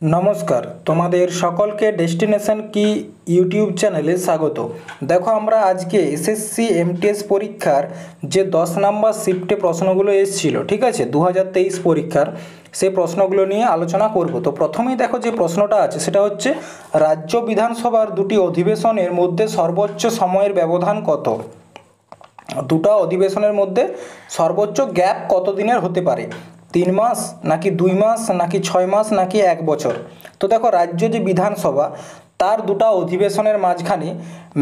নমস্কার, তোমাদের সকলকে ডেস্টিনেশন কি ইউটিউব চ্যানেলে স্বাগত। দেখো, আমরা আজকে এসএসসি এমটিএস পরীক্ষার যে 10 নম্বর শিফটে প্রশ্নগুলো এসেছিল, ঠিক আছে, 2023 পরীক্ষার সেই প্রশ্নগুলো নিয়ে আলোচনা করব। তো প্রথমেই দেখো যে প্রশ্নটা আছে সেটা হচ্ছে, রাজ্য বিধানসভার দুটি অধিবেশনের মধ্যে সর্বোচ্চ সময়ের ব্যবধান কত? দুটো অধিবেশনের মধ্যে সর্বোচ্চ গ্যাপ কত দিনের হতে পারে? 3 মাস নাকি 2 মাস নাকি 6 মাস নাকি 1 বছর? তো দেখো, রাজ্য যে বিধানসভা তার দুটো অধিবেশনের মাঝখানে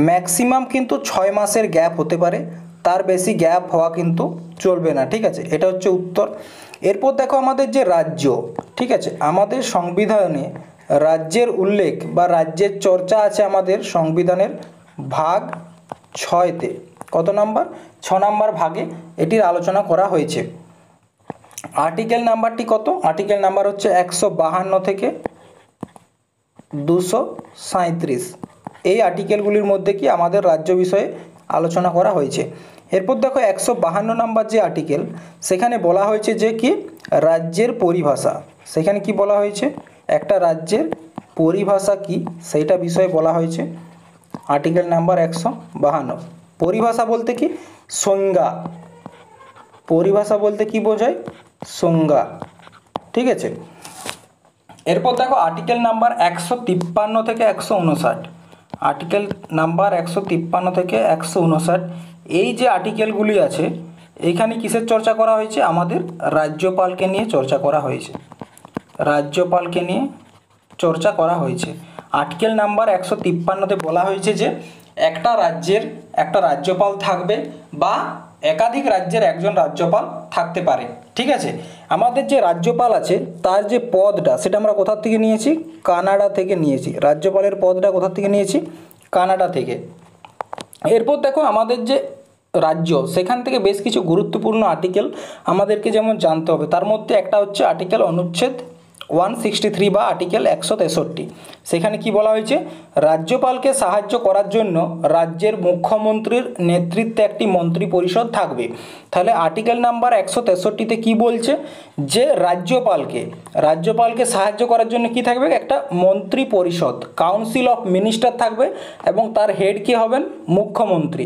ম্যাক্সিমাম কিন্তু 6 মাসের গ্যাপ হতে পারে, তার বেশি গ্যাপ হওয়া কিন্তু চলবে না, ঠিক আছে, এটা হচ্ছে উত্তর। এরপর দেখো, আমাদের যে রাজ্য, ঠিক আছে, আমাদের সংবিধানে রাজ্যের উল্লেখ বা রাজ্যের চর্চা আছে আমাদের সংবিধানের ভাগ 6-তে। কত নাম্বার? 6 নাম্বার ভাগে এটির আলোচনা করা হয়েছে। আর্টিকেল নাম্বারটি কত? আর্টিকেল নাম্বার হচ্ছে 152 থেকে 237। এই আর্টিকেলগুলির মধ্যে কি আমাদের রাজ্য বিষয়ে আলোচনা করা হয়েছে। এরপর দেখো, 152 নাম্বার যে আর্টিকেল, সেখানে বলা হয়েছে যে কি রাজ্যের পরিভাষা। সেখানে কি বলা হয়েছে? একটা রাজ্যের পরিভাষা কি সেইটা বিষয়ে বলা হয়েছে। Article number 152। পরিভাষা বলতে কি? সংজ্ঞা। পরিভাষা বলতে কি বোঝায়? সংজ্ঞা, ঠিক আছে। এরপর দেখো, আর্টিকেল নাম্বার 153 থেকে 159। আর্টিকেল নাম্বার 153 থেকে 159, এই যে আর্টিকেলগুলি আছে এইখানে কিসের চর্চা করা হয়েছে? আমাদের রাজ্যপালকে নিয়ে চর্চা করা হয়েছে। রাজ্যপালকে নিয়ে চর্চা করা হয়েছে। আর্টিকেল নাম্বার 153-তে বলা হয়েছে যে একটা রাজ্যের একটা রাজ্যপাল থাকবে বা একাধিক রাজ্যের একজন রাজ্যপাল থাকতে পারে, ঠিক আছে। আমাদের যে রাজ্যপাল আছে তার যে পদটা সেটা আমরা কোথা থেকে নিয়েছি? কানাডা থেকে নিয়েছি। রাজ্যপালের পদটা কোথা থেকে নিয়েছি? কানাডা থেকে। এরপর দেখো, আমাদের যে রাজ্য সেখান থেকে বেশ কিছু গুরুত্বপূর্ণ আর্টিকেল আমাদেরকে যেমন জানতে হবে। তার মধ্যে একটা হচ্ছে আর্টিকেল অনুচ্ছেদ 163 বা আর্টিকেল 163। সেখানে কি বলা হয়েছে? রাজ্যপালকে সাহায্য করার জন্য রাজ্যের মুখ্যমন্ত্রীর নেতৃত্বে একটি মন্ত্রী পরিষদ থাকবে। তাহলে আর্টিকেল নাম্বার 163-তে কি বলছে? যে রাজ্যপালকে সাহায্য করার জন্য কি থাকবে? একটা মন্ত্রী পরিষদ, কাউন্সিল অফ মিনিস্টার থাকবে এবং তার হেড কি হবেন? মুখ্যমন্ত্রী।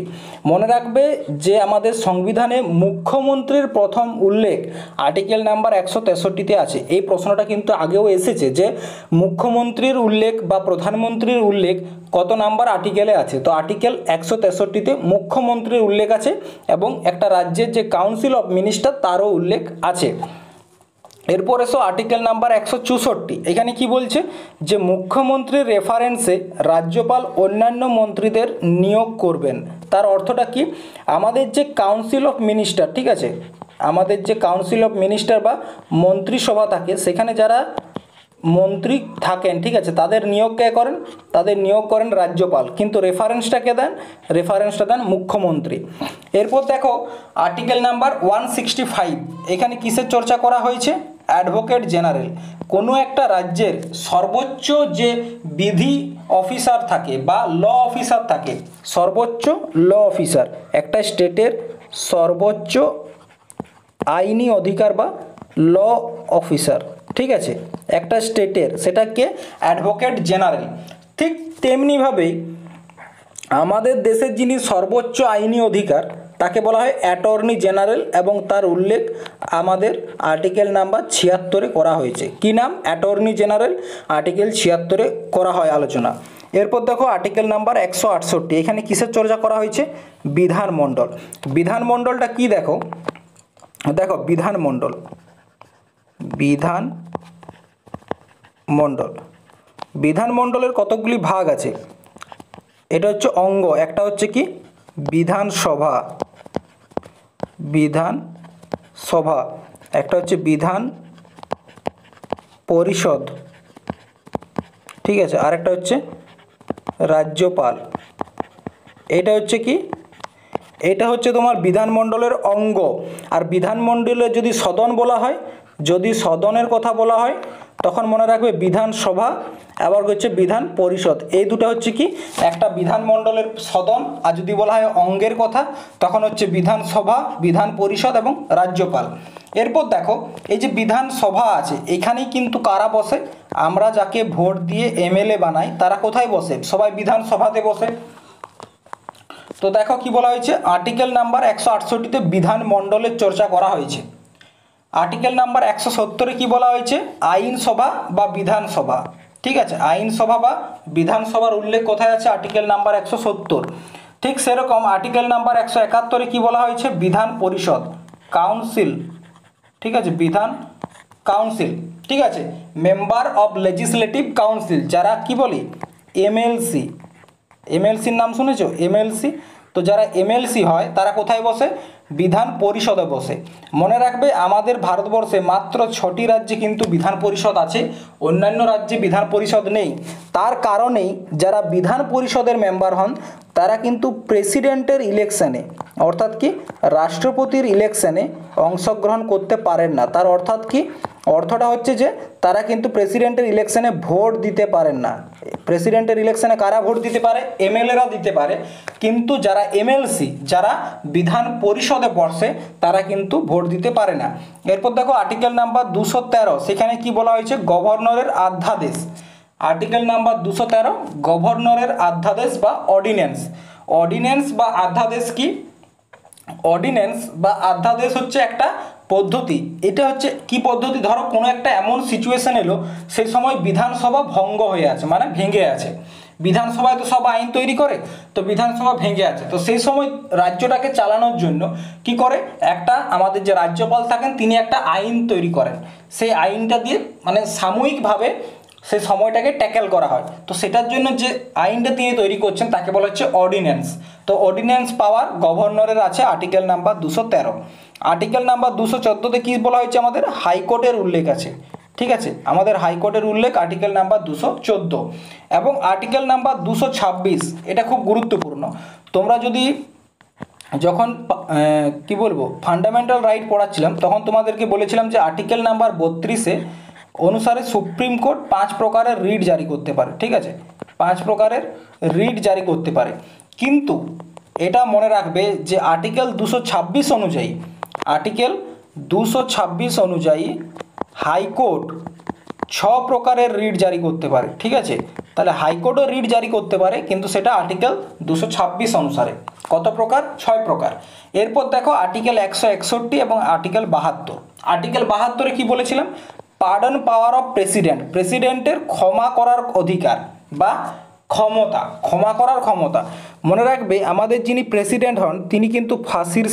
মনে রাখবে যে আমাদের সংবিধানে মুখ্যমন্ত্রীর প্রথম উল্লেখ আর্টিকেল নাম্বার 163-তে আছে। এই প্রশ্নটা কিন্তু আগেও এসেছে যে মুখ্যমন্ত্রীর উল্লেখ বা প্রধানমন্ত্রীর উল্লেখ কত নাম্বার আর্টিকেলে আছে। তো আর্টিকেল 163-তে মুখ্যমন্ত্রীর উল্লেখ আছে এবং একটা রাজ্যের যে কাউন্সিল অফ মিনিস্টার তারও উল্লেখ আছে। এরপর এসো আর্টিকেল নাম্বার 164। এখানে কি বলছে? যে মুখ্যমন্ত্রীর রেফারেন্সে রাজ্যপাল অন্যান্য মন্ত্রীদের নিয়োগ করবেন। তার অর্থটা কি? আমাদের যে কাউন্সিল অফ মিনিস্টার, ঠিক আছে, আমাদের যে কাউন্সিল অফ মিনিস্টার বা মন্ত্রিসভা থাকে, সেখানে যারা মন্ত্রী থাকেন, ঠিক আছে, তাদের নিয়োগ কে করেন? তাদের নিয়োগ করেন রাজ্যপাল, কিন্তু রেফারেন্সটা কে দেন? রেফারেন্সটা দেন মুখ্যমন্ত্রী। এরপর দেখো, আর্টিকেল নাম্বার 165। এখানে কিসের চর্চা করা হয়েছে? Advocate general. কোনো একটা রাজ্যের সর্বোচ্চ যে বিধি অফিসার থাকে বা ল অফিসার থাকে, সর্বোচ্চ ল অফিসার, একটা স্টেটের সর্বোচ্চ আইনি অধিকার বা ল অফিসার, ঠিক আছে, একটা স্টেটের, সেটাকে অ্যাডভোকেট জেনারেল। ঠিক তেমনিভাবেই আমাদের দেশের যিনি সর্বোচ্চ আইনি অধিকার তাকে বলা হয় অ্যাটর্নি জেনারেল এবং তার উল্লেখ আমাদের আর্টিকেল নাম্বার 76-এ করা হয়েছে। কি নাম? Attorney general. আর্টিকেল 76-এ করা হয় আলোচনা। এরপর দেখো, আর্টিকেল নাম্বার 168। এখানে কিসের চর্চা করা হয়েছে? বিধানমণ্ডল। বিধানমণ্ডলটা কি? দেখো, বিধানমণ্ডলের কতগুলি ভাগ আছে? এটা হচ্ছে অঙ্গ। একটা হচ্ছে কি? বিধানসভা। একটা হচ্ছে বিধান পরিষদ, ঠিক আছে, আর একটা হচ্ছে রাজ্যপাল। এটা হচ্ছে কি? এটা হচ্ছে তোমার বিধানমণ্ডলের অঙ্গ। আর বিধানমণ্ডলের যদি সদন বলা হয়, যদি সদনের কথা বলা হয়, তখন মনে রাখবে বিধানসভা, আবার হচ্ছে বিধান পরিষদ। এই দুটো হচ্ছে কি? একটা বিধানমণ্ডলের সদন। আর যদি বলা হয় অঙ্গের কথা, তখন হচ্ছে বিধানসভা, বিধান পরিষদ এবং রাজ্যপাল। এরপর দেখো এই যে বিধানসভা আছে, এখানেই কিন্তু কারা বসে, আমরা যাকে ভোট দিয়ে এমএলএ বানাই তারা কোথায় বসে, সবাই বিধানসভাতে বসে। তো দেখো কি বলা হয়েছে, আর্টিকেল নাম্বার 168-তে বিধানমণ্ডলের চর্চা করা হয়েছে। আর্টিকেল নাম্বার 170-এ কি বলা হয়েছে, আইনসভা বা বিধানসভা। ঠিক আছে, আইনসভা বা বিধানসভার উল্লেখ কোথায় আছে, আর্টিকেল নাম্বার 170। ঠিক সেরকম আর্টিকেল নাম্বার 171-এ কি বলা হয়েছে, বিধান পরিষদ, কাউন্সিল। ঠিক আছে, বিধান কাউন্সিল। ঠিক আছে, মেম্বার অফ লেজিসলেটিভ কাউন্সিল, যারা কি বলি এমএলসি, এমএলসির নাম শুনেছো, এমএলসি। তো যারা এমএলসি হয় তারা কোথায় বসে, বিধান পরিষদে বসে। মনে রাখবে আমাদের ভারতবর্ষে মাত্র 6টি রাজ্যে কিন্তু বিধান পরিষদ আছে, অন্যান্য রাজ্যে বিধান পরিষদ নেই। তার কারণেই যারা বিধান পরিষদের মেম্বার হন তারা কিন্তু প্রেসিডেন্টের ইলেকশনে, অর্থাৎ কি রাষ্ট্রপতির ইলেকশনে অংশগ্রহণ করতে পারেন না। তার অর্থাৎ কি, অর্থটা হচ্ছে যে তারা কিন্তু প্রেসিডেন্টের ইলেকশনে ভোট দিতে পারেন না। প্রেসিডেন্টের ইলেকশনে কারা ভোট দিতে পারে, এমএলএরা দিতে পারে, কিন্তু যারা এমএলসি, যারা বিধান পরিষদে বসে তারা কিন্তু ভোট দিতে পারে না। এরপর দেখো আর্টিকেল নাম্বার 213, সেখানে কি বলা হয়েছে, গভর্নরের অধ্যাদেশ। আর্টিকেল নাম্বার 213 গভর্নরের অধ্যাদেশ বা অর্ডিন্যান্স। অর্ডিন্যান্স বা অধ্যাদেশ কি, অর্ডিন্যান্স বা অধ্যাদেশ হচ্ছে একটা পদ্ধতি। এটা হচ্ছে কি পদ্ধতি, ধরো কোনো একটা এমন সিচুয়েশন এলো সেই সময় বিধানসভা ভঙ্গ হয়ে আছে, মানে ভেঙে আছে। বিধানসভায় তো সব আইন তৈরি করে, তো বিধানসভা ভেঙে আছে, তো সেই সময় রাজ্যটাকে চালানোর জন্য কি করে, একটা আমাদের যে রাজ্যপাল থাকেন তিনি একটা আইন তৈরি করেন। সেই আইনটা দিয়ে মানে সাময়িকভাবে সেই সময়টাকে ট্যাকেল করা হয়। তো সেটার জন্য যে আইনটা তিনি তৈরি করছেন তাকে বলা হচ্ছে অর্ডিন্যান্স। তো অর্ডিন্যান্স পাওয়ার গভর্নরের আছে আর্টিকেল নাম্বার 213। আর্টিকেল নাম্বার 214-তে কী বলা হয়েছে, আমাদের হাইকোর্টের উল্লেখ আছে। ঠিক আছে, আমাদের হাইকোর্টের উল্লেখ আর্টিকেল নাম্বার 214 এবং আর্টিকেল নাম্বার 226। এটা খুব গুরুত্বপূর্ণ। তোমরা যদি যখন কি বলবো ফান্ডামেন্টাল রাইট পড়াচ্ছিলাম তখন তোমাদেরকে বলেছিলাম যে আর্টিকেল নাম্বার 32 অনুসারে সুপ্রিম কোর্ট 5 প্রকারের রিট জারি করতে পারে। ঠিক আছে, 5 প্রকারের রিট জারি করতে পারে, কিন্তু এটা মনে রাখবে যে আর্টিকেল 226 অনুযায়ী, আর্টিকেল 226 অনুযায়ী হাইকোর্ট 6 প্রকারের রিট জারি করতে পারে। ঠিক আছে, তাহলে হাইকোর্টও রিট জারি করতে পারে, কিন্তু সেটা আর্টিকেল 226 অনুসারে। কত প্রকার, 6 প্রকার। এরপর দেখো আর্টিকেল 161 এবং আর্টিকেল 72। আর্টিকেল 72-এ কি বলেছিলাম, পার্ডন পাওয়ার অফ প্রেসিডেন্ট, প্রেসিডেন্টের ক্ষমা করার অধিকার বা ক্ষমতা, ক্ষমা করার ক্ষমতা। মনে রাখবে আমাদের যিনি প্রেসিডেন্ট হন তিনি কিন্তু ফাঁসির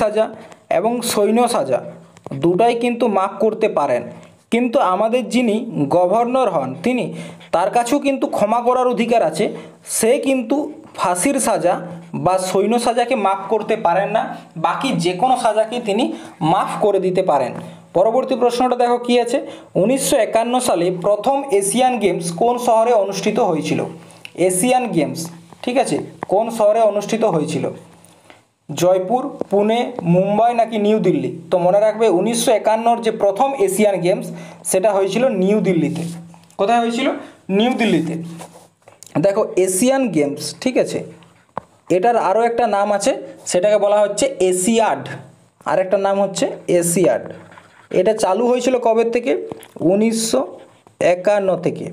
সাজা এবং সৈন্য সাজা দুটাই কিন্তু মাফ করতে পারেন, কিন্তু আমাদের যিনি গভর্নর হন তিনি, তার কাছেও কিন্তু ক্ষমা করার অধিকার আছে। সে কিন্তু ফাঁসির সাজা বা সৈন্য সাজাকে মাফ করতে পারেন না, বাকি যে কোনো সাজাকে তিনি মাফ করে দিতে পারেন। পরবর্তী প্রশ্নটা দেখো কি আছে, 1951 সালে প্রথম এশিয়ান গেমস কোন শহরে অনুষ্ঠিত হয়েছিল। এশিয়ান গেমস, ঠিক আছে, কোন শহরে অনুষ্ঠিত হয়েছিল, জয়পুর, পুনে, মুম্বাই নাকি নিউ দিল্লি। তো মনে রাখবে 1951-র যে প্রথম এশিয়ান গেমস সেটা হয়েছিল নিউ দিল্লিতে। কোথায় হয়েছিল, নিউ দিল্লিতে। দেখো এশিয়ান গেমস, ঠিক আছে, এটার আরও একটা নাম আছে, সেটাকে বলা হচ্ছে এশিয়াড, আরেকটা নাম হচ্ছে এশিয়াড। এটা চালু হয়েছিল কবে থেকে, 1951 থেকে।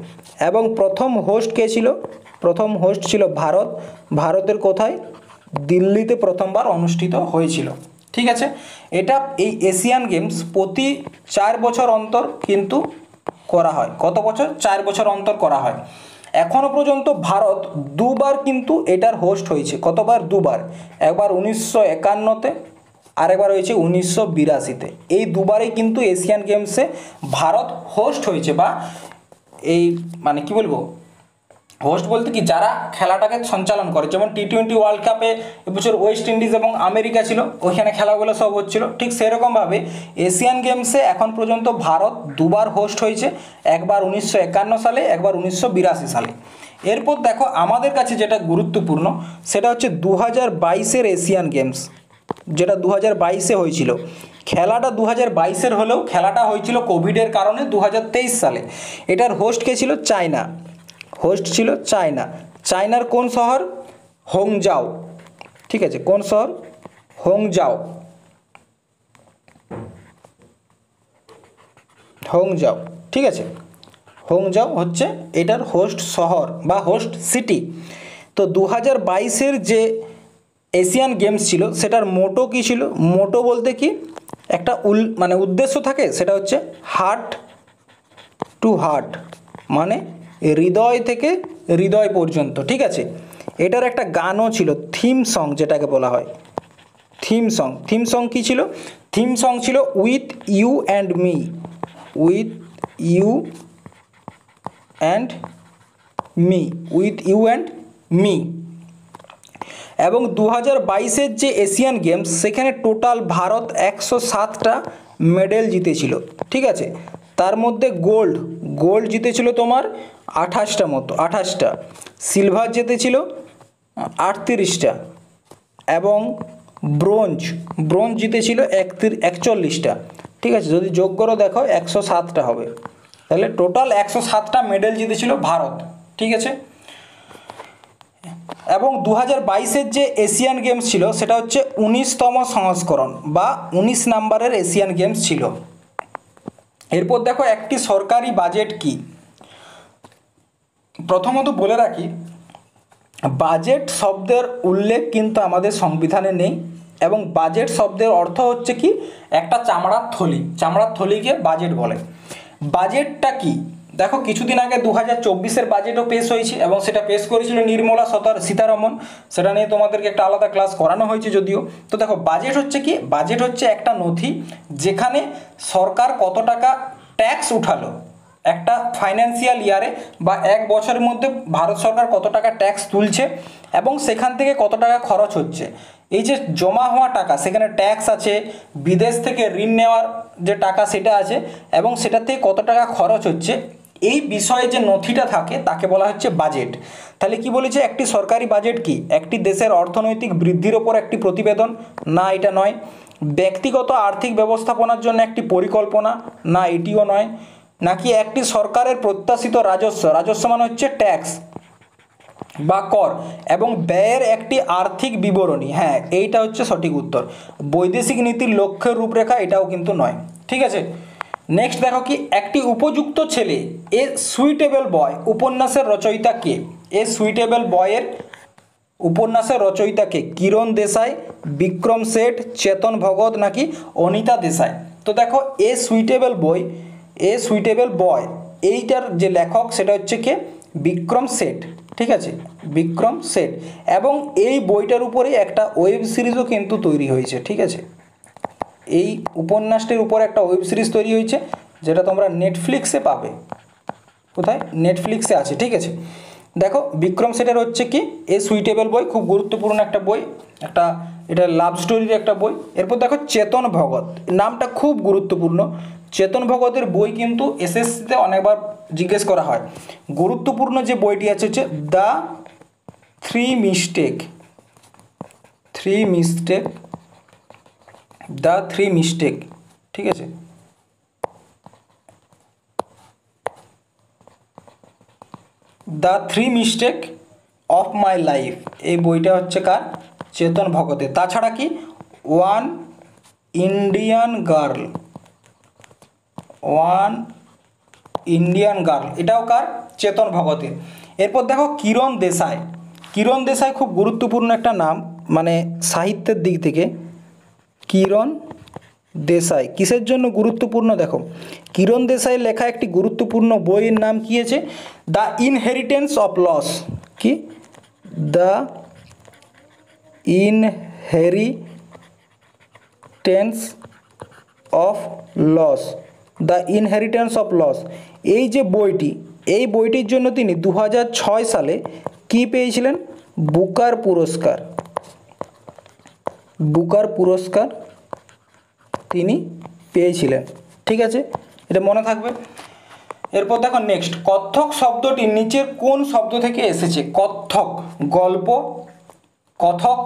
এবং প্রথম হোস্ট কে ছিল, প্রথম হোস্ট ছিল ভারত। ভারতের কোথায়, দিল্লিতে প্রথমবার অনুষ্ঠিত হয়েছিল। ঠিক আছে, এটা এই এশিয়ান গেমস প্রতি 4 বছর অন্তর কিন্তু করা হয়। কত বছর, 4 বছর অন্তর করা হয়। এখনও পর্যন্ত ভারত দুবার কিন্তু এটার হোস্ট হয়েছে। কতবার, দুবার। একবার 1951-তে, আরেকবার হয়েছে 1982-তে। এই দুবারেই কিন্তু এশিয়ান গেমসে ভারত হোস্ট হয়েছে, বা এই মানে কি বলবো, হোস্ট বলতে কি যারা খেলাটাকে সঞ্চালন করে। যেমন টি20 ওয়ার্ল্ড কাপে এবছর ওয়েস্ট ইন্ডিজ এবং আমেরিকা ছিল, ওইখানে খেলাগুলো সব হচ্ছিল। ঠিক সেরকমভাবে এশিয়ান গেমসে এখন পর্যন্ত ভারত দুবার হোস্ট হয়েছে, একবার 1951 সালে, একবার 1982 সালে। এরপর দেখো আমাদের কাছে যেটা গুরুত্বপূর্ণ সেটা হচ্ছে 2022-এর এশিয়ান গেমস, যেটা 2022-এ হয়েছিল। খেলাটা 2022-এর হলেও খেলাটা হয়েছিল কোভিডের কারণে 2023 সালে। এটার হোস্ট কে ছিল, চায়না। হোস্ট ছিল চায়না। চায়নার কোন শহর, হোংজাও। ঠিক আছে, কোন শহর, হোংজাও। হংজাও, ঠিক আছে। হংজাও হচ্ছে এটার হোস্ট শহর বা হোস্ট সিটি। তো 2022-এর যে এশিয়ান গেমস ছিল সেটার মোটো কী ছিল? মোটো বলতে কি একটা মানে উদ্দেশ্য থাকে, সেটা হচ্ছে হার্ট টু হার্ট, মানে হৃদয় থেকে হৃদয় পর্যন্ত, ঠিক আছে। এটার একটা গানও ছিল, থিম সং যেটাকে বলা হয় থিম সং। থিম সং কী ছিল? থিম সং ছিল with you and me, with you and me, with you and me. এবং 2022-এর যে এশিয়ান গেমস সেখানে টোটাল ভারত 107টা মেডেল জিতেছিল, ঠিক আছে। তার মধ্যে গোল্ড জিতেছিল তোমার 28টা, সিলভার জিতেছিল 38টা, এবং ব্রোঞ্জ জিতেছিল 41টা, ঠিক আছে। যদি যোগ করে দেখো 107টা হবে, তাহলে টোটাল 107টা মেডেল জিতেছিল ভারত, ঠিক আছে। এবং 2022-এর যে এশিয়ান গেমস ছিল সেটা হচ্ছে 19তম সংস্করণ বা 19 নম্বরের এশিয়ান গেমস ছিল। এরপর দেখো একটি সরকারি বাজেট কি। প্রথমত বলে রাখি, বাজেট শব্দের উল্লেখ কিন্তু আমাদের সংবিধানে নেই, এবং বাজেট শব্দের অর্থ হচ্ছে কি একটা চামড়ার থলিকে বাজেট বলে। বাজেটটা কি দেখো, কিছুদিন আগে 2024-এর বাজেটও পেশ হয়েছে এবং সেটা পেশ করেছিল নির্মলা সীতারমণ। সেটা নিয়ে তোমাদেরকে একটা আলাদা ক্লাস করানো হয়েছে যদিও। তো দেখো বাজেট হচ্ছে কি, বাজেট হচ্ছে একটা নথি যেখানে সরকার কত টাকা ট্যাক্স উঠালো একটা ফাইন্যান্সিয়াল ইয়ারে বা এক বছরের মধ্যে ভারত সরকার কত টাকা ট্যাক্স তুলছে এবং সেখান থেকে কত টাকা খরচ হচ্ছে। এই যে জমা হওয়া টাকা, সেখানে ট্যাক্স আছে, বিদেশ থেকে ঋণ নেওয়ার যে টাকা সেটা আছে, এবং সেটা থেকে কত টাকা খরচ হচ্ছে, এই বিষয়ে যে নথিটা থাকে তাকে বলা হচ্ছে বাজেট। তাহলে কি বলেছে, একটি সরকারি বাজেট কি একটি দেশের অর্থনৈতিক বৃদ্ধির ওপর একটি প্রতিবেদন? না, এটা নয়। ব্যক্তিগত আর্থিক ব্যবস্থাপনার জন্য একটি পরিকল্পনা? না, এটিও নয়। নাকি একটি সরকারের প্রত্যাশিত রাজস্ব মানে হচ্ছে ট্যাক্স বা কর এবং ব্যয়ের একটি আর্থিক বিবরণী? হ্যাঁ, এইটা হচ্ছে সঠিক উত্তর। বৈদেশিক নীতির লক্ষ্যের রূপরেখা? এটাও কিন্তু নয়, ঠিক আছে। নেক্সট দেখো কি, একটি উপযুক্ত ছেলে এ সুইটেবল বয় উপন্যাসের রচয়িতা কে? এ সুইটেবল বয়ের উপন্যাসের রচয়িতা কে? কিরণ দেশাই, বিক্রম শেঠ, চেতন ভগত নাকি অনিতা দেশাই? তো দেখো এ সুইটেবল বয় এইটার যে লেখক সেটা হচ্ছে কে? বিক্রম শেঠ, ঠিক আছে, বিক্রম শেঠ। এবং এই বইটার উপরে একটা ওয়েব সিরিজও কিন্তু তৈরি হয়েছে, ঠিক আছে। এই উপন্যাসটির উপর একটা ওয়েব সিরিজ তৈরি হয়েছে যেটা তোমরা নেটফ্লিক্সে পাবে। কোথায়? নেটফ্লিক্সে আছে, ঠিক আছে। দেখো বিক্রম শেঠের হচ্ছে কি এ সুইটেবল বই, খুব গুরুত্বপূর্ণ একটা বই, এটা লাভ স্টোরির একটা বই। এরপর দেখো চেতন ভগত, নামটা খুব গুরুত্বপূর্ণ। চেতন ভগতের বই কিন্তু এসএসসিতে অনেকবার জিজ্ঞেস করা হয়। গুরুত্বপূর্ণ যে বইটি আছে হচ্ছে দ্য থ্রি মিস্টেক, ঠিক আছে। The three mistake of my life, এই বইটা হচ্ছে কার? চেতন ভগতের। তাছাড়া কি ওয়ান ইন্ডিয়ান গার্ল, এটাও কার? চেতন ভগতের। এরপর দেখো কিরণ দেশাই খুব গুরুত্বপূর্ণ একটা নাম, মানে সাহিত্যের দিক থেকে। কিরণ দেশাই কিসের জন্য গুরুত্বপূর্ণ? দেখো কিরণ দেশাইয়ের লেখা একটি গুরুত্বপূর্ণ বইয়ের নাম কি আছে? The inheritance of loss. কি? The inheritance of loss. এই যে বইটি, এই বইটির জন্য তিনি 2006 সালে কি পেয়েছিলেন? বুকার পুরস্কার তিনি পেয়েছিলেন, ঠিক আছে, এটা মনে থাকবে। এরপর দেখো নেক্সট, কত্থক শব্দটি নিচের কোন শব্দ থেকে এসেছে? কত্থক গল্প,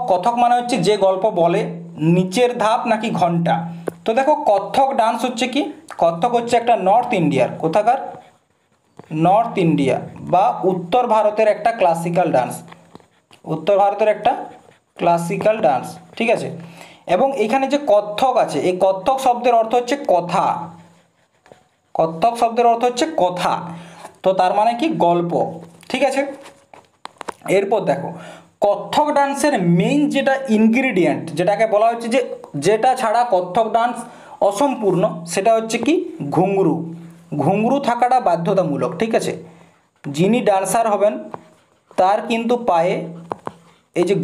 কথক মানে হচ্ছে যে গল্প বলে, নিচের ধাপ নাকি ঘন্টা? তো দেখো কত্থক ডান্স হচ্ছে কি? কত্থক হচ্ছে একটা নর্থ ইন্ডিয়ার, কোথাকার? নর্থ ইন্ডিয়া বা উত্তর ভারতের একটা ক্লাসিক্যাল ডান্স, ঠিক আছে। এবং এখানে যে কত্থক আছে, এই কত্থক শব্দের অর্থ হচ্ছে কথা, কত্থক শব্দের অর্থ হচ্ছে কথা, তো তার মানে কি গল্প, ঠিক আছে। এরপর দেখো কত্থক ডান্সের মেইন যেটা ইনগ্রিডিয়েন্ট, যেটাকে বলা হচ্ছে যে যেটা ছাড়া কত্থক ডান্স অসম্পূর্ণ, সেটা হচ্ছে কি ঘুঙরু। ঘুঙরু থাকাটা বাধ্যতামূলক, ঠিক আছে। যিনি ডান্সার হবেন তার কিন্তু পায়ে এই যে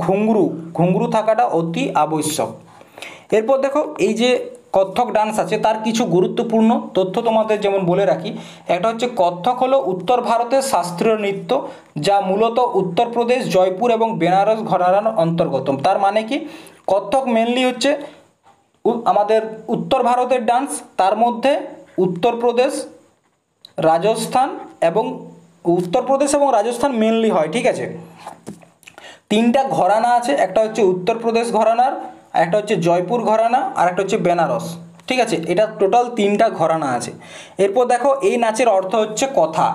ঘুঙরু থাকাটা অতি আবশ্যক। এরপর দেখো এই যে কত্থক ডান্স আছে তার কিছু গুরুত্বপূর্ণ তথ্য তোমাদের যেমন বলে রাখি। একটা হচ্ছে কত্থক হলো উত্তর ভারতের শাস্ত্রীয় নৃত্য, যা মূলত উত্তরপ্রদেশ, জয়পুর এবং বেনারস ঘরানার অন্তর্গত। তার মানে কি কত্থক মেনলি হচ্ছে আমাদের উত্তর ভারতের ডান্স, তার মধ্যে উত্তরপ্রদেশ, রাজস্থান এবং রাজস্থান মেনলি হয়, ঠিক আছে। তিনটা ঘরানা আছে, একটা হচ্ছে উত্তরপ্রদেশ ঘরানার, একটা হচ্ছে জয়পুর ঘরানা, আর একটা হচ্ছে বেনারস, ঠিক আছে। এটা টোটাল তিনটা ঘরানা আছে। এরপর দেখো এই নাচের অর্থ হচ্ছে কথা।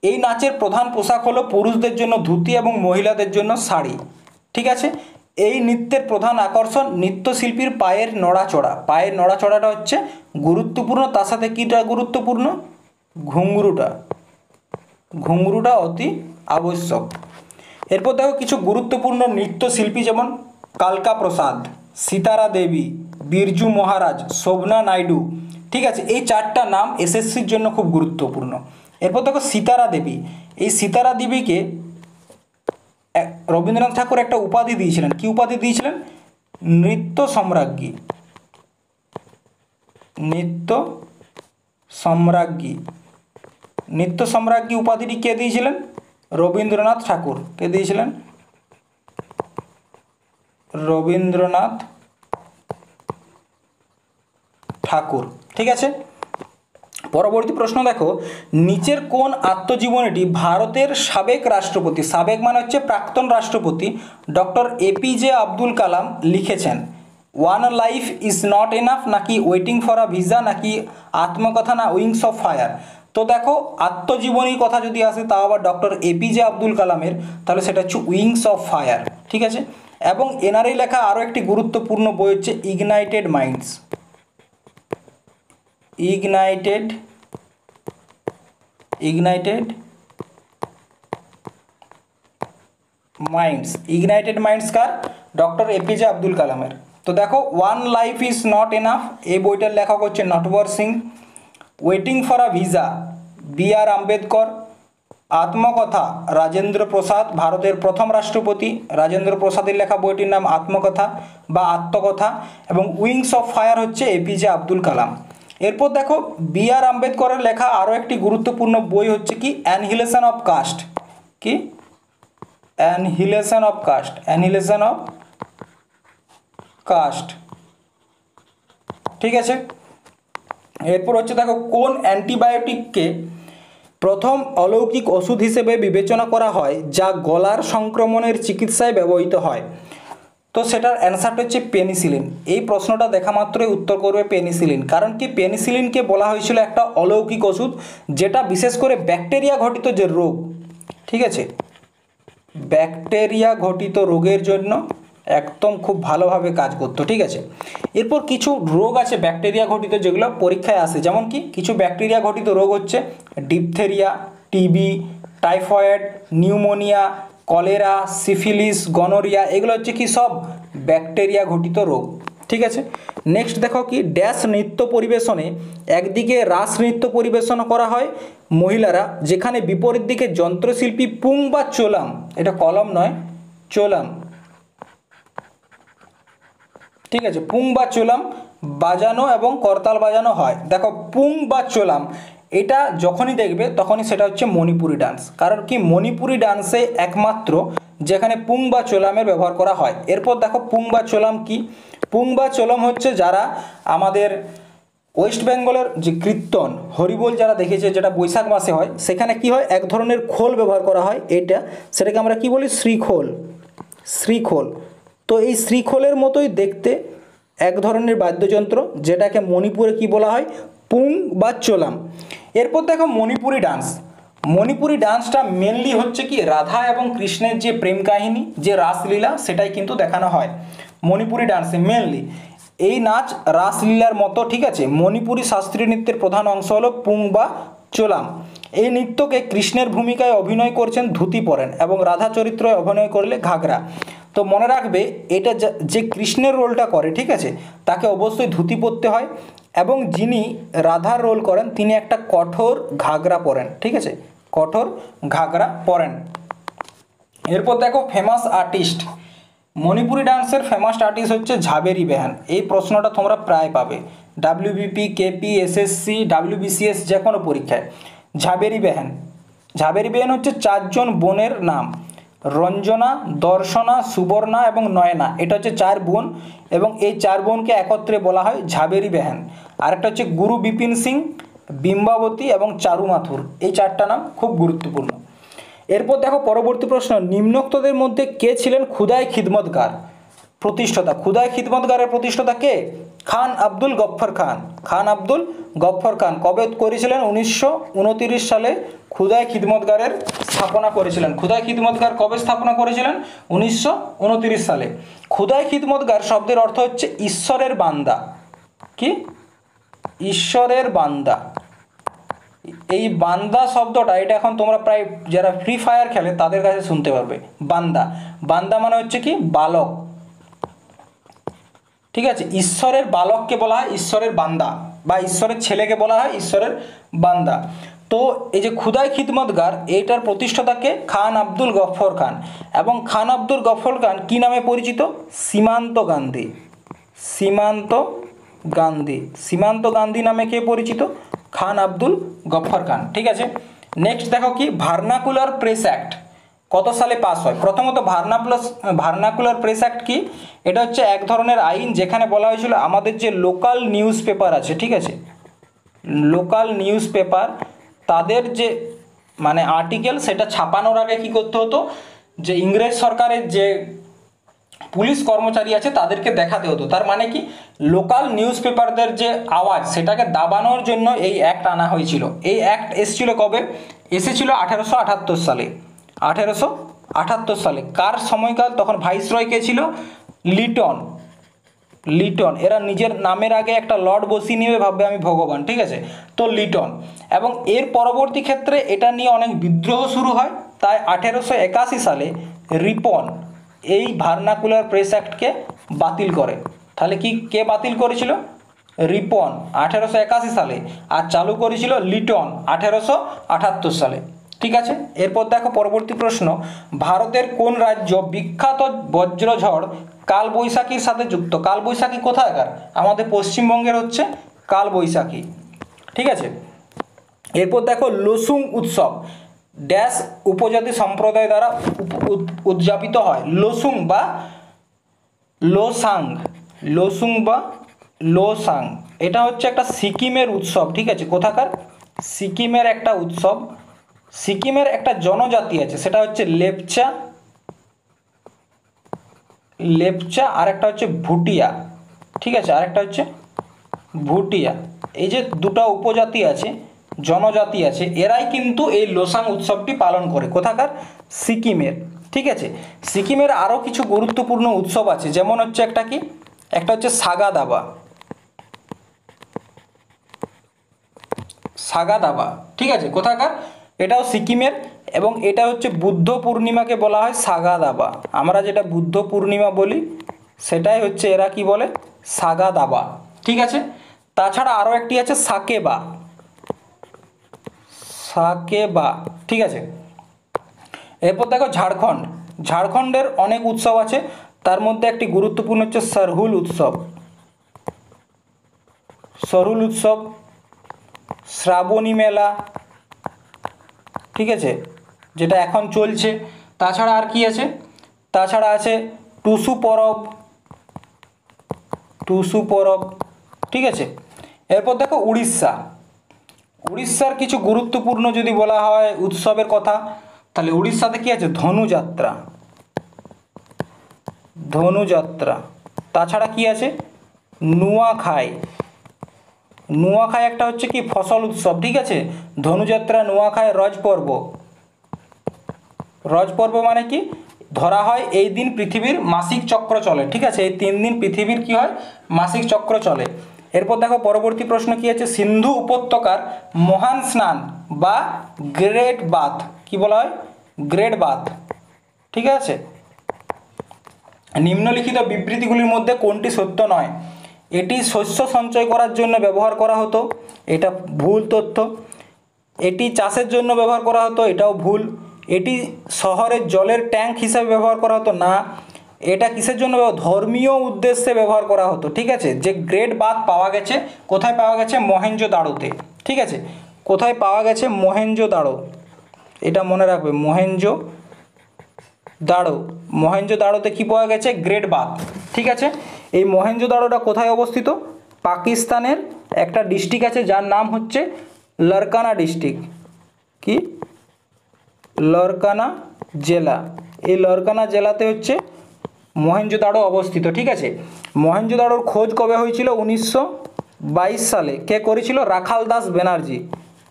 এই নাচের প্রধান পোশাক হলো পুরুষদের জন্য ধুতি এবং মহিলাদের জন্য শাড়ি, ঠিক আছে। এই নৃত্যের প্রধান আকর্ষণ নৃত্যশিল্পীর পায়ের নড়াচড়া। পায়ের নড়াচড়াটা হচ্ছে গুরুত্বপূর্ণ, তার সাথে কীটা গুরুত্বপূর্ণ, ঘুঙরুটা অতি আবশ্যক। এরপর দেখো কিছু গুরুত্বপূর্ণ নৃত্যশিল্পী যেমন কালকা প্রসাদ, সিতারা দেবী, বিরজু মহারাজ, শোভনা নাইডু, ঠিক আছে। এই চারটা নাম এসএসসির জন্য খুব গুরুত্বপূর্ণ। এরপর দেখো সিতারা দেবী, এই সিতারা দেবীকে রবীন্দ্রনাথ ঠাকুর একটা উপাধি দিয়েছিলেন। কি উপাধি দিয়েছিলেন? নৃত্য সম্রাজ্ঞী। নৃত্য সম্রাজ্ঞী উপাধিটি কে দিয়েছিলেন? রবীন্দ্রনাথ ঠাকুর। কে দিয়েছিলেন? রবীন্দ্রনাথ ঠাকুর, ঠিক আছে। পরবর্তী প্রশ্ন দেখো, নিচের কোন আত্মজীবনীটি ভারতের সাবেক রাষ্ট্রপতি, সাবেক মানে হচ্ছে প্রাক্তন রাষ্ট্রপতি ডক্টর এপিজে আব্দুল কালাম লিখেছেন? One life is not enough, নাকি ওয়েটিং ফর আ ভিসা, নাকি আত্মকথা, না উইংস অফ ফায়ার? তো দেখো আত্মজীবনীর কথা যদি আসে তাও আবার ডক্টর এপিজে আব্দুল কালামের, তাহলে সেটা হচ্ছে উইংস অফ ফায়ার, ঠিক আছে। এবং এনারই লেখা আরও একটি গুরুত্বপূর্ণ বই হচ্ছে ইগনাইটেড মাইন্ডস। ইগনাইটেড মাইন্ডস কার? ডক্টর এপিজে আব্দুল কালামের। তো দেখো one life is not enough এই বইটার লেখক হচ্ছে Natwar Singh. Waiting for a visa BR. Ambedkar. আত্মকথা রাজেন্দ্র প্রসাদ, ভারতের প্রথম রাষ্ট্রপতি রাজেন্দ্র প্রসাদের লেখা বইটির নাম আত্মকথা বা আত্মকথা। এবং উইংস অফ ফায়ার হচ্ছে এপিজে আব্দুল কালাম। এরপর দেখো বি.আর. আম্বেদকরের লেখা আরও একটি গুরুত্বপূর্ণ বই হচ্ছে কি অ্যানহিলেশন অফ কাস্ট। কি? অ্যানহিলেশন অফ কাস্ট, ঠিক আছে। এরপর হচ্ছে দেখো কোন অ্যান্টিবায়োটিককে প্রথম অলৌকিক ওষুধ হিসেবে বিবেচনা করা হয় যা গলার সংক্রমণের চিকিৎসায় ব্যবহৃত হয়? তো সেটার অ্যান্সারটা হচ্ছে পেনিসিলিন। এই প্রশ্নটা দেখা মাত্রই উত্তর করবে পেনিসিলিন। কারণ কি পেনিসিলিনকে বলা হয়েছিল একটা অলৌকিক ওষুধ, যেটা বিশেষ করে ব্যাকটেরিয়া ঘটিত যে রোগ, ঠিক আছে, ব্যাকটেরিয়া ঘটিত রোগের জন্য একদম খুব ভালোভাবে কাজ করতো, ঠিক আছে। এরপর কিছু রোগ আছে ব্যাকটেরিয়া ঘটিত যেগুলো পরীক্ষায় আসে, যেমন কি কিছু ব্যাকটেরিয়া ঘটিত রোগ হচ্ছে diphtheria, TB, typhoid, pneumonia, cholera, syphilis, gonorrhoea, এগুলো হচ্ছে কি সব ব্যাকটেরিয়া ঘটিত রোগ, ঠিক আছে। নেক্সট দেখো কি ড্যাশ নৃত্য পরিবেশনে একদিকে রাস নৃত্য পরিবেশন করা হয় মহিলারা, যেখানে বিপরীত দিকে যন্ত্রশিল্পী পুং বা চোলাম, এটা কলম নয় চোলাম, ঠিক আছে, পুং বা চোলাম বাজানো এবং করতাল বাজানো হয়। দেখো পুং বা চোলাম এটা যখনই দেখবে তখনই সেটা হচ্ছে মণিপুরি ডান্স। কারণ কি মণিপুরি ডান্সে একমাত্র যেখানে পুং বা চোলামের ব্যবহার করা হয়। এরপর দেখো পুং বা চোলাম কি? পুং বা চোলাম হচ্ছে যারা আমাদের ওয়েস্ট বেঙ্গলের যে কীর্তন হরিবোল যারা দেখেছে, যেটা বৈশাখ মাসে হয়, সেখানে কি হয় এক ধরনের খোল ব্যবহার করা হয়, সেটাকে আমরা কি বলি শ্রীখোল। তো এই শ্রীখোলের মতোই দেখতে এক ধরনের বাদ্যযন্ত্র, যেটাকে মণিপুরে কি বলা হয়? পুং বা চোলাম। এরপর দেখো মণিপুরি ডান্সটা মেনলি হচ্ছে কি রাধা এবং কৃষ্ণের যে প্রেম কাহিনী, যে রাসলীলা, সেটাই কিন্তু দেখানো হয় মণিপুরি ডান্সে মেনলি। এই নাচ রাসলীলার মতো, ঠিক আছে। মণিপুরী শাস্ত্রীয় নৃত্যের প্রধান অংশ হলো পুং বা চোলাম। এই নৃত্যকে কৃষ্ণের ভূমিকায় অভিনয় করছেন ধুতি পরেন এবং রাধা চরিত্রে অভিনয় করলে ঘাগরা। তো মনে রাখবে এটা যে কৃষ্ণের রোলটা করে, ঠিক আছে, তাকে অবশ্যই ধুতি পরতে হয় এবং যিনি রাধার রোল করেন তিনি একটা কঠোর ঘাগরা পরেন, ঠিক আছে, কঠোর ঘাগরা পরেন। এরপর দেখো ফেমাস আর্টিস্ট। মণিপুরি ডান্সের ফেমাস আর্টিস্ট হচ্ছে ঝাবেরি বেহেন। এই প্রশ্নটা তোমরা প্রায় পাবে ডাব্লিউবিপি, কেপি, এসএসসি, ডাব্লিউবিসিএস যে কোনো পরীক্ষায়। ঝাবেরি বেহেন, ঝাবেরি বেহেন হচ্ছে 4 জন বোনের নাম, রঞ্জনা, দর্শনা, সুবর্ণা এবং নয়না। এটা হচ্ছে 4 বোন এবং এই 4 বোনকে একত্রে বলা হয় ঝাবেরি বেহেন। আরেকটা হচ্ছে গুরু বিপিন সিং, বিম্বাবতী এবং চারু মাথুর। এই 4টা নাম খুব গুরুত্বপূর্ণ। এরপর দেখো পরবর্তী প্রশ্ন, নিম্নোক্তদের মধ্যে কে ছিলেন খুদাই খিদমতগার প্রতিষ্ঠাতা? খুদাই খিদমতগারের প্রতিষ্ঠাতা কে? খান আব্দুল গফ্ফর খান। খান আব্দুল গফ্ফর খান কবে করেছিলেন? 1929 সালে খুদাই খিদমতগারের স্থাপনা করেছিলেন। খুদাই খিদমতগার কবে স্থাপনা করেছিলেন? 1929 সালে। খুদাই খিদমতগার শব্দের অর্থ হচ্ছে ঈশ্বরের বান্দা। কি? ঈশ্বরের বান্দা। এই বান্দা শব্দটা এটা এখন তোমরা প্রায় যারা ফ্রি ফায়ার খেলে তাদের কাছে শুনতে পারবে। বান্দা, বান্দা মানে হচ্ছে কি বালক, ঠিক আছে। ঈশ্বরের বালককে বলা হয় ঈশ্বরের বান্দা, বা ঈশ্বরের ছেলেকে বলা হয় ঈশ্বরের বান্দা। তো এই যে খুদাই খিদমতগার এইটার প্রতিষ্ঠাতাকে খান আব্দুল গফ্ফর খান। এবং খান আব্দুল গফ্ফর খান কি নামে পরিচিত? সীমান্ত গান্ধী। সীমান্ত গান্ধী, সীমান্ত গান্ধী নামে কে পরিচিত? খান আব্দুল গফ্ফর খান, ঠিক আছে। নেক্সট দেখো কি ভার্নাকুলার প্রেস অ্যাক্ট কত সালে পাস হয়? প্রথমত ভার্নাকুলার প্রেস অ্যাক্ট কি? এটা হচ্ছে এক ধরনের আইন যেখানে বলা হয়েছিল আমাদের যে লোকাল নিউজ পেপার আছে, ঠিক আছে, লোকাল নিউজ পেপার তাদের যে মানে আর্টিকেল সেটা ছাপানোর আগে কি করতে হতো, যে ইংরেজ সরকারের যে পুলিশ কর্মচারী আছে তাদেরকে দেখাতে হতো। তার মানে কি লোকাল নিউজ পেপারদের যে আওয়াজ সেটাকে দাবানোর জন্য এই অ্যাক্ট আনা হয়েছিল। এই অ্যাক্ট এসেছিল কবে? এসেছিল 1878 সালে। 1878 সালে। কার সময়কাল? তখন ভাইসরয় কে ছিল? লিটন। লিটন। এরা নিজের নামের আগে একটা লর্ড বসিয়ে নিয়ে ভাববে আমি ভগবান, ঠিক আছে, তো লিটন। এবং এর পরবর্তী ক্ষেত্রে এটা নিয়ে অনেক বিদ্রোহ শুরু হয়। তাই 1881 সালে রিপন এই ভার্নাকুলার প্রেস অ্যাক্টকে বাতিল করে। তাহলে কি কে বাতিল করেছিল? রিপন 1881 সালে, আর চালু করেছিল লিটন 1878 সালে, ঠিক আছে। এরপর দেখো পরবর্তী প্রশ্ন, ভারতের কোন রাজ্য বিখ্যাত বজ্রঝড় কালবৈশাখীর সাথে যুক্ত? কালবৈশাখী কোথাকার? আমাদের পশ্চিমবঙ্গের হচ্ছে কালবৈশাখী, ঠিক আছে। এরপর দেখো লোসুং উৎসব ড্যাশ উপজাতি সম্প্রদায় দ্বারা উদযাপিত হয়। লোসুং বা লোসাং, লোসুং বা লোসাং এটা হচ্ছে একটা সিকিমের উৎসব, ঠিক আছে। কোথাকার? সিকিমের একটা উৎসব। সিকিমের একটা জনজাতি আছে সেটা হচ্ছে লেপচা, লেপচা আর একটা হচ্ছে ভুটিয়া, ঠিক আছে, আরেকটা হচ্ছে ভুটিয়া। এই যে দুটো উপজাতি আছে, জনজাতি আছে, এরাই কিন্তু এই লোসাং উৎসবটি পালন করে। কোথাকার? সিকিমের, ঠিক আছে। সিকিমের আরও কিছু গুরুত্বপূর্ণ উৎসব আছে, যেমন হচ্ছে একটা কি, একটা হচ্ছে সাগা দাবা, সাগা দাবা, ঠিক আছে। কোথাকার? এটাও সিকিমের। এবং এটা হচ্ছে বুদ্ধ পূর্ণিমাকে বলা হয় সাগা দাবা। আমরা যেটা বুদ্ধ পূর্ণিমা বলি সেটাই হচ্ছে এরা কি বলে? সাগা দাবা, ঠিক আছে। তাছাড়া আরও একটি আছে সাকেবা, সাকেবা, ঠিক আছে। এরপর দেখো ঝাড়খণ্ড। ঝাড়খণ্ডের অনেক উৎসব আছে, তার মধ্যে একটি গুরুত্বপূর্ণ হচ্ছে সরহুল উৎসব। সরহুল উৎসব, শ্রাবণী মেলা, ঠিক আছে, যেটা এখন চলছে। তাছাড়া আর কি আছে? তাছাড়া আছে টুসু পরব, টুসু পরব, ঠিক আছে। এরপর দেখো উড়িষ্যা। উড়িষ্যার কিছু গুরুত্বপূর্ণ যদি বলা হয় উৎসবের কথা, তাহলে উড়িষ্যাতে কি আছে? ধনুযাত্রা, ধনুযাত্রা। তাছাড়া কি আছে? নুয়াখাই, নুয়াখাই একটা হচ্ছে কি ফসল উৎসব, ঠিক আছে। ধনুযাত্রা, নুয়াখাই, রজ পর্ব। রজ পর্ব মানে কি? ধরা হয় এই দিন পৃথিবীর মাসিক চক্র চলে। ঠিক আছে, এই 3 দিন পৃথিবীর কি হয়, মাসিক চক্র চলে। এরপর দেখো পরবর্তী প্রশ্ন কি আছে, সিন্ধু উপত্যকার মহান স্নান বা গ্রেট বাথ কি বলা হয়, গ্রেট বাথ। ঠিক আছে, নিম্নলিখিত বিবৃতিগুলির মধ্যে কোনটি সত্য নয়? এটি শস্য সঞ্চয় করার জন্য ব্যবহার করা হতো, এটা ভুল তথ্য। এটি চাষের জন্য ব্যবহার করা হতো, এটাও ভুল। এটি শহরের জলের ট্যাঙ্ক হিসাবে ব্যবহার করা হতো, না। এটা কিসের জন্য, ধর্মীয় উদ্দেশ্যে ব্যবহার করা হতো। ঠিক আছে, যে গ্রেট বাথ পাওয়া গেছে কোথায় পাওয়া গেছে, মহেঞ্জোদাড়োতে। ঠিক আছে, কোথায় পাওয়া গেছে, মহেঞ্জোদাড়ো, এটা মনে রাখবে, মহেঞ্জোদাড়োতে কি পাওয়া গেছে, গ্রেট বাথ। ঠিক আছে, এই মহেঞ্জোদাড়োটা কোথায় অবস্থিত, পাকিস্তানের একটা ডিস্ট্রিক্ট আছে যার নাম হচ্ছে লারকানা ডিস্ট্রিক্ট। কি, লারকানা জেলা। এই লারকানা জেলাতে হচ্ছে মহেঞ্জোদাড়ো অবস্থিত। ঠিক আছে, মহেঞ্জোদাড়োর খোঁজ কবে হয়েছিল, 1922 সালে। কে করেছিল, রাখাল দাস ব্যানার্জি।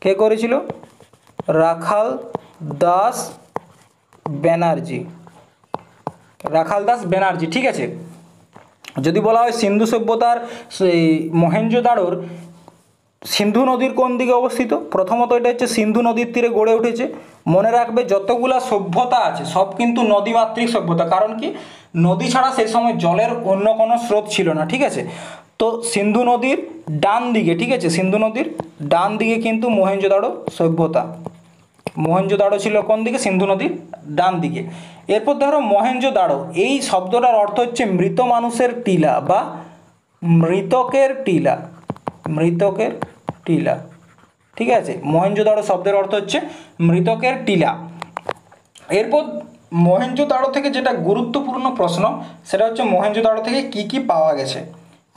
কে করেছিল, রাখাল দাস ব্যানার্জি, রাখাল দাস ব্যানার্জি। ঠিক আছে, যদি বলা হয় সিন্ধু সভ্যতার সেই মহেঞ্জোদাড়োর সিন্ধু নদীর কোন দিকে অবস্থিত, প্রথমত এটা হচ্ছে সিন্ধু নদীর তীরে গড়ে উঠেছে। মনে রাখবে যতগুলা সভ্যতা আছে সব কিন্তু নদীমাতৃক সভ্যতা, কারণ কি, নদী ছাড়া সেই সময় জলের অন্য কোনো স্রোত ছিল না। ঠিক আছে, তো সিন্ধু নদীর ডান দিকে, ঠিক আছে, সিন্ধু নদীর ডান দিকে কিন্তু মহেঞ্জোদাড়ো সভ্যতা। মহেঞ্জোদাড়ো ছিল কোন দিকে, সিন্ধু নদীর ডান দিকে। এরপর ধরো মহেঞ্জোদাড়ো, এই শব্দটার অর্থ হচ্ছে মৃত মানুষের টিলা বা মৃতকের টিলা, মৃতকের টিলা। ঠিক আছে, মহেঞ্জোদাড়ো শব্দের অর্থ হচ্ছে মৃতকের টিলা। এরপর মহেঞ্জোদাড়ো থেকে যেটা গুরুত্বপূর্ণ প্রশ্ন, সেটা হচ্ছে মহেঞ্জোদাড়ো থেকে কি কি পাওয়া গেছে।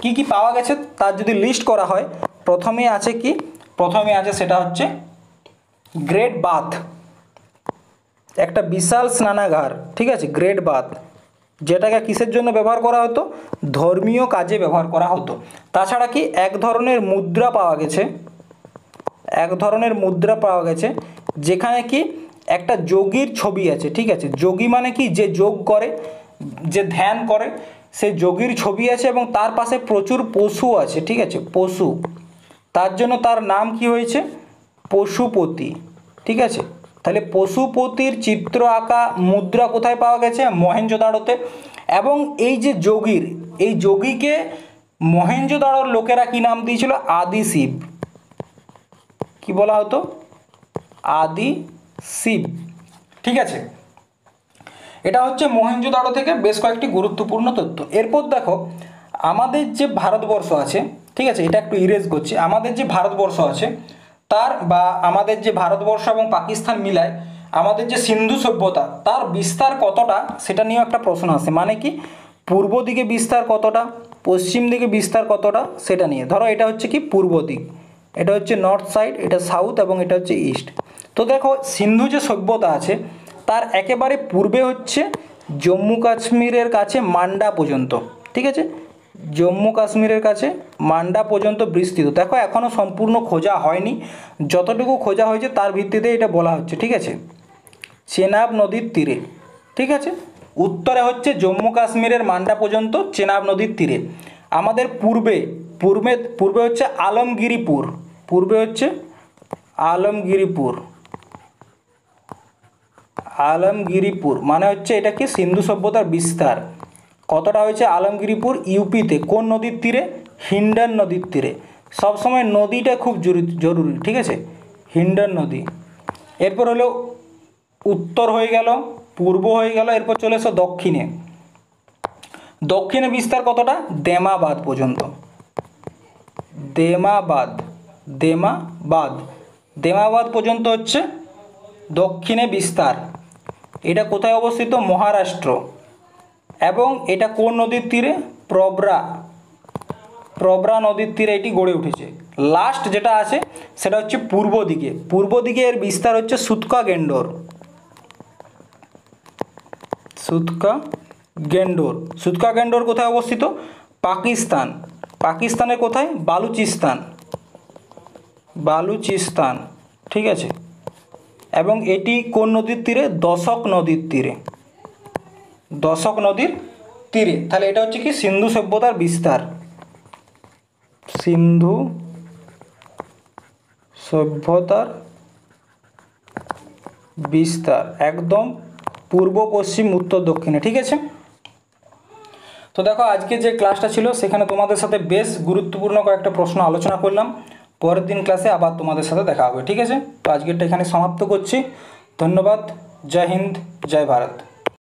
কি কি পাওয়া গেছে তার যদি লিস্ট করা হয়, প্রথমে আছে কি, প্রথমে আছে সেটা হচ্ছে গ্রেট বাথ, একটা বিশাল স্নানাগার। ঠিক আছে, গ্রেট বাথ, যেটাকে কিসের জন্য ব্যবহার করা হতো, ধর্মীয় কাজে ব্যবহার করা হতো। তাছাড়া কি, এক ধরনের মুদ্রা পাওয়া গেছে, এক ধরনের মুদ্রা পাওয়া গেছে যেখানে কি একটা যোগীর ছবি আছে। ঠিক আছে, যোগী মানে কি, যে যোগ করে, যে ধ্যান করে, সে যোগীর ছবি আছে এবং তার পাশে প্রচুর পশু আছে। ঠিক আছে, পশু, তার জন্য তার নাম কি হয়েছে, পশুপতি। ঠিক আছে, তাহলে পশুপতির চিত্র আঁকা মুদ্রা কোথায় পাওয়া গেছে, মহেঞ্জোদাড়োতে। এবং এই যে যোগীর, এই যোগীকে মহেঞ্জোদাড়োর লোকেরা কি নাম দিয়েছিল, আদি শিব। কি বলা হতো, আদি শিব। ঠিক আছে, এটা হচ্ছে মহেঞ্জোদাড়ো থেকে বেশ কয়েকটি গুরুত্বপূর্ণ তথ্য। এরপর দেখো আমাদের যে ভারতবর্ষ আছে, ঠিক আছে, এটা একটু ইরেজ করছি, আমাদের যে ভারতবর্ষ আছে তার, বা আমাদের যে ভারতবর্ষ এবং পাকিস্তান মিলায় আমাদের যে সিন্ধু সভ্যতা, তার বিস্তার কতটা সেটা নিয়েও একটা প্রশ্ন আসে। মানে কি, পূর্ব দিকে বিস্তার কতটা, পশ্চিম দিকে বিস্তার কতটা, সেটা নিয়ে। ধরো এটা হচ্ছে কি পূর্ব দিক, এটা হচ্ছে নর্থ সাইড, এটা সাউথ এবং এটা হচ্ছে ইস্ট। তো দেখো সিন্ধু যে সভ্যতা আছে তার একেবারে পূর্বে হচ্ছে জম্মু কাশ্মীরের কাছে মান্ডা পর্যন্ত। ঠিক আছে, জম্মু কাশ্মীরের কাছে মান্ডা পর্যন্ত বিস্তৃত। দেখো এখনও সম্পূর্ণ খোঁজা হয়নি, যতটুকু খোঁজা হয়েছে তার ভিত্তিতে এটা বলা হচ্ছে। ঠিক আছে, চেনাব নদীর তীরে। ঠিক আছে, উত্তরে হচ্ছে জম্মু কাশ্মীরের মান্ডা পর্যন্ত চেনাব নদীর তীরে। আমাদের পূর্বে পূর্বে পূর্বে হচ্ছে আলমগিরিপুর, পূর্বে হচ্ছে আলমগিরিপুর, আলমগিরিপুর মানে হচ্ছে এটা কি, সিন্ধু সভ্যতার বিস্তার কতটা হয়েছে, আলমগিরিপুর ইউপিতে। কোন নদীর তীরে, হিন্ডন নদীর তীরে। সবসময় নদীটা খুব জরুরি। ঠিক আছে, হিন্ডন নদী। এরপর হলো উত্তর হয়ে গেল, পূর্ব হয়ে গেল, এরপর চলে এসো দক্ষিণে। দক্ষিণে বিস্তার কতটা, দেমাবাদ পর্যন্ত, দেমাবাদ, দেমাবাদ, দেমাবাদ পর্যন্ত হচ্ছে দক্ষিণে বিস্তার। এটা কোথায় অবস্থিত, মহারাষ্ট্র। এবং এটা কোন নদীর তীরে, প্রবরা, প্রবরা নদীর তীরে এটি গড়ে উঠেছে। লাস্ট যেটা আছে সেটা হচ্ছে পূর্ব দিকে, পূর্ব দিকে এর বিস্তার হচ্ছে সুতকা গেন্ডোর, সুতকা গেন্ডোর। সুতকা গেন্ডোর কোথায় অবস্থিত, পাকিস্তান, পাকিস্তানের কোথায়, বালুচিস্তান, বালুচিস্তান। ঠিক আছে, এবং এটি কোন নদীর তীরে, দশক নদীর তীরে, দশক নদীর তীরে। তাহলে এটা হচ্ছে কি সিন্ধু সভ্যতার বিস্তার, সিন্ধু সভ্যতার বিস্তার একদম পূর্ব পশ্চিম উত্তর দক্ষিণে। ঠিক আছে, তো দেখো আজকে যে ক্লাসটা ছিল সেখানে তোমাদের সাথে বেশ গুরুত্বপূর্ণ কয়েকটা প্রশ্ন আলোচনা করলাম। পরের দিন ক্লাসে আবার তোমাদের সাথে দেখা হবে। ঠিক আছে, তো আজকেরটা এখানে সমাপ্ত করছি। ধন্যবাদ। জয় হিন্দ, জয় ভারত।